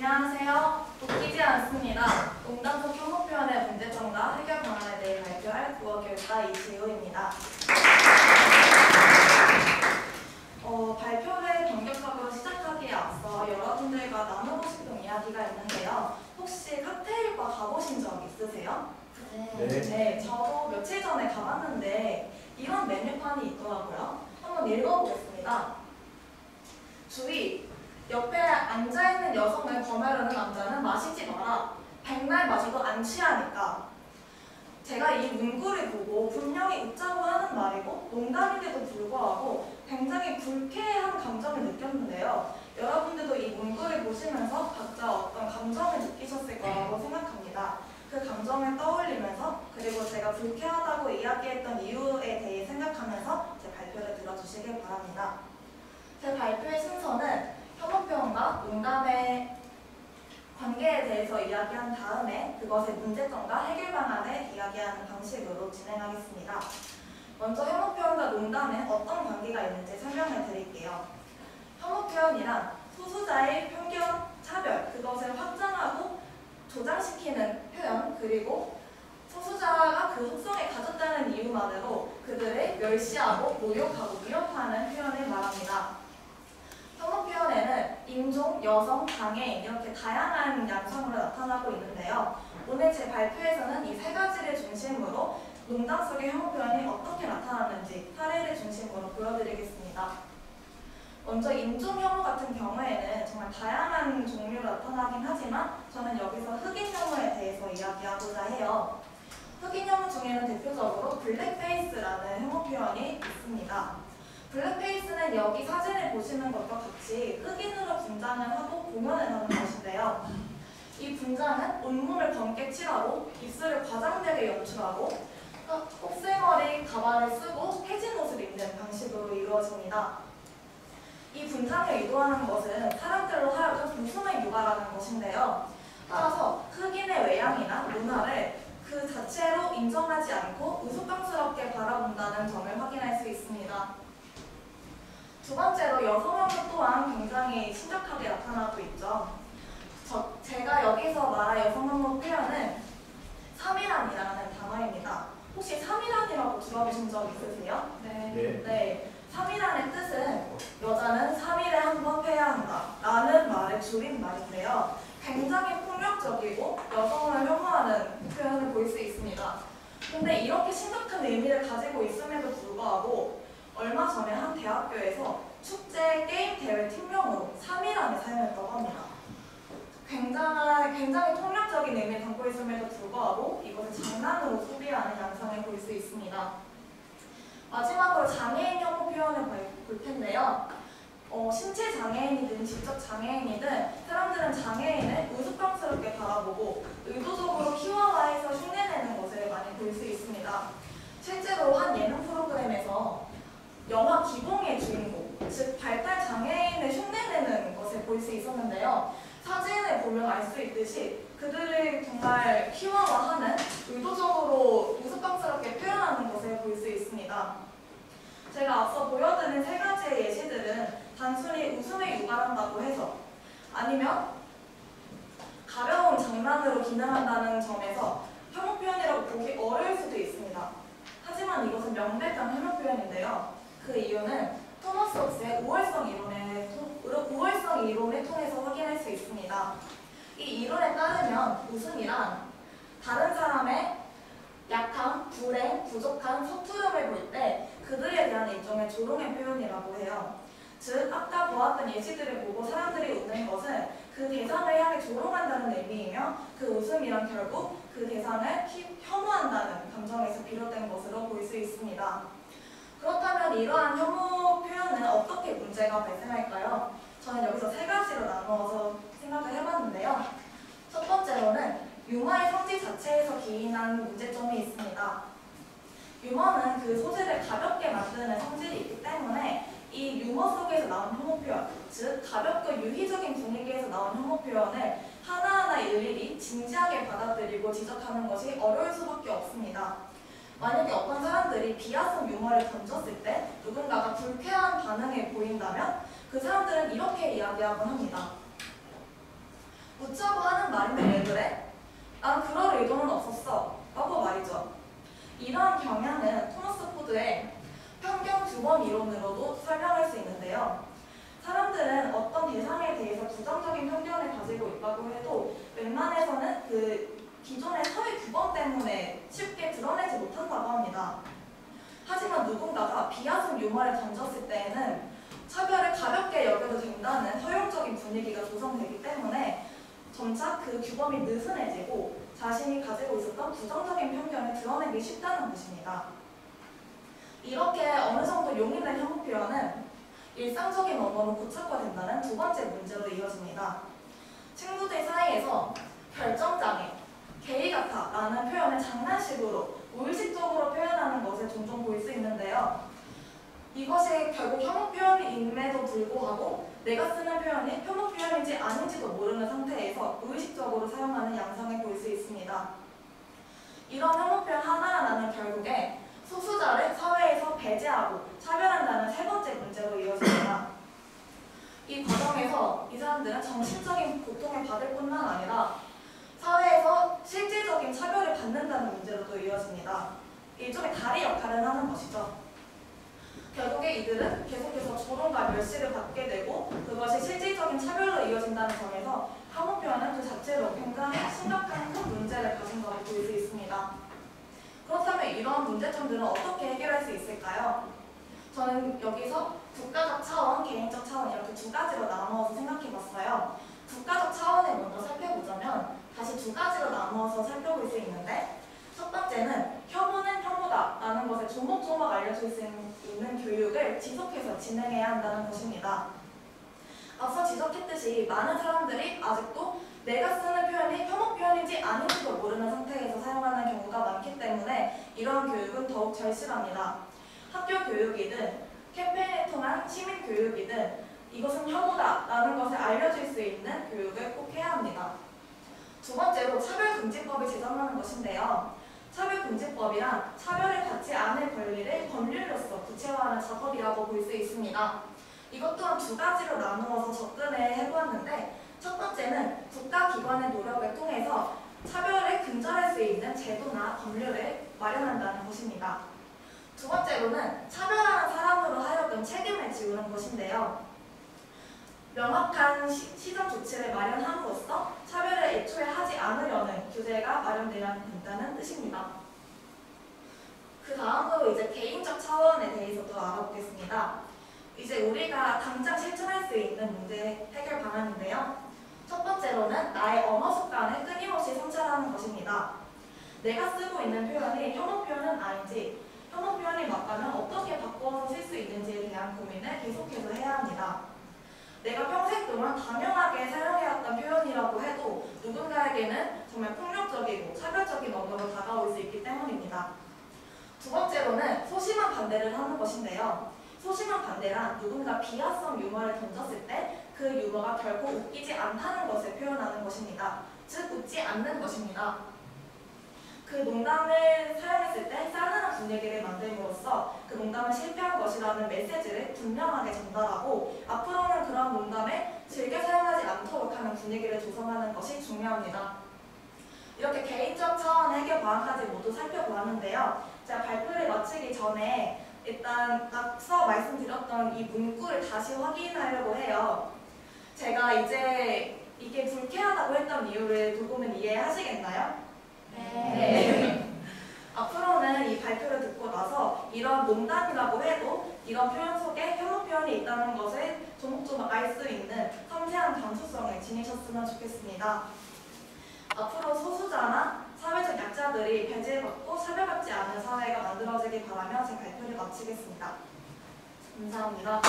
안녕하세요. 웃기지 않습니다. 농담 속 혐오 표현의 문제점과 해결 방안에 대해 발표할 국어교육과 이지우입니다. 발표를 본격적으로 시작하기에 앞서 여러분들과 나누고 싶은 이야기가 있는데요. 혹시 칵테일바 가보신 적 있으세요? 네, 저도 며칠 전에 가봤는데 이런 메뉴판이 있더라고요. 한번 읽어보겠습니다. 주의! 옆에 앉아있는 여성을 범하려는 남자는 마시지 마라. 백날 마셔도 안 취하니까. 제가 이 문구를 보고 분명히 웃자고 하는 말이고 농담인데도 불구하고 굉장히 불쾌한 감정을 느꼈는데요. 여러분들도 이 문구를 보시면서 각자 어떤 감정을 느끼셨을 거라고 생각합니다. 그 감정을 떠올리면서 그리고 제가 불쾌하다고 이야기했던 이유에 대해 생각하면서 제 발표를 들어주시길 바랍니다. 제 발표의 순서는 혐오 표현과 농담의 관계에 대해서 이야기한 다음에 그것의 문제점과 해결 방안을 이야기하는 방식으로 진행하겠습니다. 먼저 혐오 표현과 농담에 어떤 관계가 있는지 설명을 드릴게요. 혐오 표현이란 소수자의 편견, 차별, 그것을 확장하고 조장시키는 표현, 그리고 소수자가 그 속성을 가졌다는 이유만으로 그들을 멸시하고 모욕하고 위협하는 표현을 말합니다. 혐오 표현에는 인종, 여성, 장애인 이렇게 다양한 양상으로 나타나고 있는데요. 오늘 제 발표에서는 이 세 가지를 중심으로 농담 속의 혐오 표현이 어떻게 나타나는지 사례를 중심으로 보여드리겠습니다. 먼저 인종 혐오 같은 경우에는 정말 다양한 종류로 나타나긴 하지만 저는 여기서 흑인 혐오에 대해서 이야기하고자 해요. 흑인 혐오 중에는 대표적으로 블랙페이스라는 혐오 표현이 있습니다. 블랙페이스는 여기 사진을 보시는 것과 같이 흑인으로 분장을 하고 공연을 하는 것인데요. 이 분장은 온몸을 검게 칠하고 입술을 과장되게 연출하고 곱슬머리 가발을 쓰고 해진 옷을 입는 방식으로 이루어집니다. 이 분장을 의도하는 것은 사람들로 하여금 웃음을 유발하는 것인데요. 따라서 흑인의 외양이나 문화를 그 자체로 인정하지 않고 우스꽝스럽게 바라본다는 점을 확인할 수 있습니다. 두 번째로 여성 혐오 또한 굉장히 심각하게 나타나고 있죠. 제가 여기서 말할 여성 혐오 표현은 3일안이라는 단어입니다. 혹시 3일안이라고 들어보신 적 있으세요? 네. 3일안의 뜻은 여자는 3일에 한 번 패야 한다 라는 말의 줄임말인데요. 굉장히 폭력적이고 여성을 혐오하는 표현을 볼 수 있습니다. 근데 이렇게 심각한 의미를 가지고 있음에도 불구하고 얼마 전에 한 대학교에서 축제 게임 대회 팀명으로 3일안을 사용했다고 합니다. 굉장히 폭력적인 의미를 담고 있음에도 불구하고 이것을 장난으로 소비하는 양상을 볼 수 있습니다. 마지막으로 장애인 혐오 표현을 볼 텐데요. 신체 장애인이든 지적 장애인이든 사람들은 장애인을 우스꽝스럽게 바라보고 의도적으로 희화화해서 흉내내는 것을 많이 볼 수 있습니다. 실제로 한 예능 프로그램에서 영화 기봉의 주인공, 즉 발달 장애인을 흉내내는 것을 볼 수 있었는데요. 사진을 보면 알 수 있듯이 그들을 정말 희화화하는 의도적으로 우스꽝스럽게 표현하는 것을 볼 수 있습니다. 제가 앞서 보여드린 세 가지의 예시들은 단순히 웃음을 유발한다고 해서 아니면 가벼운 장난으로 기능한다는 점에서 혐오 표현이라고 보기 어려울 수도 있습니다. 하지만 이것은 명백한 혐오 표현인데요. 그 이유는 토머스 홉스의 우월성 이론을 통해서 확인할 수 있습니다. 이 이론에 따르면 웃음이란 다른 사람의 약함, 불행, 부족한, 서투름을 볼 때 그들에 대한 일종의 조롱의 표현이라고 해요. 즉, 아까 보았던 예시들을 보고 사람들이 웃는 것은 그 대상을 향해 조롱한다는 의미이며 그 웃음이란 결국 그 대상을 혐오한다는 감정에서 비롯된 것으로 볼 수 있습니다. 그렇다면 이러한 혐오 표현은 어떻게 문제가 발생할까요? 저는 여기서 세 가지로 나누어서 생각을 해봤는데요. 첫 번째로는 유머의 성질 자체에서 기인한 문제점이 있습니다. 유머는 그 소재를 가볍게 만드는 성질이 있기 때문에 이 유머 속에서 나온 혐오 표현, 즉 가볍고 유희적인 분위기에서 나온 혐오 표현을 하나하나 일일이 진지하게 받아들이고 지적하는 것이 어려울 수밖에 없습니다. 만약에 어떤 사람들이 비하성 유머를 던졌을 때 누군가가 불쾌한 반응을 보인다면 그 사람들은 이렇게 이야기하곤 합니다. 붙자고 하는 말인데 왜 그래? 난 그럴 의도는 없었어 라고 말이죠. 이러한 경향은 토마스 포드의 편견 두번 이론으로도 설명할 수 있는데요. 사람들은 어떤 대상에 대해서 부정적인 편견을 가지고 있다고 해도 웬만해서는 그 기존의 사회 규범 때문에 쉽게 드러내지 못한다고 합니다. 하지만 누군가가 비하성 유머를 던졌을 때에는 차별을 가볍게 여겨도 된다는 허용적인 분위기가 조성되기 때문에 점차 그 규범이 느슨해지고 자신이 가지고 있었던 부정적인 편견을 드러내기 쉽다는 것입니다. 이렇게 어느 정도 용인된 혐오 표현은 일상적인 언어로 고착화된다는 두 번째 문제로 이어집니다. 친구들 사이에서 결정장애, 게이 같아 라는 표현을 장난식으로 무의식적으로 표현하는 것을 종종 볼 수 있는데요. 이것이 결국 혐오 표현임에도 불구하고 내가 쓰는 표현이 혐오 표현인지 아닌지도 모르는 상태에서 무의식적으로 사용하는 양상을 볼 수 있습니다. 이런 혐오 표현 하나하나는 결국에 소수자를 사회에서 배제하고 차별한다는 세 번째 문제로 이어집니다. 이 과정에서 이 사람들은 정신적인 고통을 받을 뿐만 아니라 사회에서 실질적인 차별을 받는다는 문제로도 이어집니다. 일종의 다리 역할을 하는 것이죠. 결국에 이들은 계속해서 조롱과 멸시를 받게 되고 그것이 실질적인 차별로 이어진다는 점에서 혐오 표현은 그 자체로 굉장히 심각한 큰 문제를 가진 것으로 볼 수 있습니다. 그렇다면 이런 문제점들은 어떻게 해결할 수 있을까요? 저는 여기서 국가적 차원, 개인적 차원 이렇게 두 가지로 나누어서 생각해봤어요. 국가적 차원을 먼저 살펴보자면 다시 두 가지로 나누어서 살펴볼 수 있는데 첫 번째는 혐오는 혐오다 라는 것을 조목조목 알려줄 수 있는 교육을 지속해서 진행해야 한다는 것입니다. 앞서 지적했듯이 많은 사람들이 아직도 내가 쓰는 표현이 혐오 표현인지 아닌지도 모르는 상태에서 사용하는 경우가 많기 때문에 이러한 교육은 더욱 절실합니다. 학교 교육이든 캠페인을 통한 시민 교육이든 이것은 혐오다 라는 것을 알려줄 수 있는 교육을 꼭 해야 합니다. 두 번째로 차별금지법을 제정하는 것인데요. 차별금지법이란 차별을 받지 않을 권리를 법률로서 구체화하는 작업이라고 볼 수 있습니다. 이것 또한 두 가지로 나누어서 접근을 해보았는데 첫 번째는 국가기관의 노력을 통해서 차별을 근절할 수 있는 제도나 법률을 마련한다는 것입니다. 두 번째로는 차별하는 사람으로 하여금 책임을 지우는 것인데요. 명확한 시정 조치를 마련함으로써 차별을 애초에 하지 않으려는 규제가 마련되어야 된다는 뜻입니다. 그 다음으로 이제 개인적 차원에 대해서도 알아보겠습니다. 이제 우리가 당장 실천할 수 있는 문제 해결 방안인데요. 첫 번째로는 나의 언어 습관을 끊임없이 성찰하는 것입니다. 내가 쓰고 있는 표현이 혐오 표현은 아닌지, 혐오 표현이 맞다면 어떻게 바꿔서 쓸 수 있는지에 대한 고민을 계속해서 해야 합니다. 내가 평생 동안 당연하게 사용해왔던 표현이라고 해도 누군가에게는 정말 폭력적이고 차별적인 언어로 다가올 수 있기 때문입니다. 두 번째로는 소심한 반대를 하는 것인데요. 소심한 반대란 누군가 비하성 유머를 던졌을 때 그 유머가 결코 웃기지 않다는 것을 표현하는 것입니다. 즉 웃지 않는 것입니다. 그 농담을 사용했을 때 싸늘한 분위기를 만들므로써 그 농담은 실패한 것이라는 메시지를 분명하게 전달하고 앞으로는 그런 농담을 즐겨 사용하지 않도록 하는 분위기를 조성하는 것이 중요합니다. 이렇게 개인적 차원의 해결 방안까지 모두 살펴보았는데요. 제가 발표를 마치기 전에 일단 앞서 말씀드렸던 이 문구를 다시 확인하려고 해요. 제가 이제 이게 불쾌하다고 했던 이유를 두 분은 이해하시겠나요? 네. 앞으로는 이 발표를 듣고 나서 이런 농담이라고 해도 이런 표현 속에 혐오 표현이 있다는 것을 조목조목 알 수 있는 섬세한 감수성을 지니셨으면 좋겠습니다. 앞으로 소수자나 사회적 약자들이 배제받고 차별받지 않은 사회가 만들어지길 바라며 제 발표를 마치겠습니다. 감사합니다.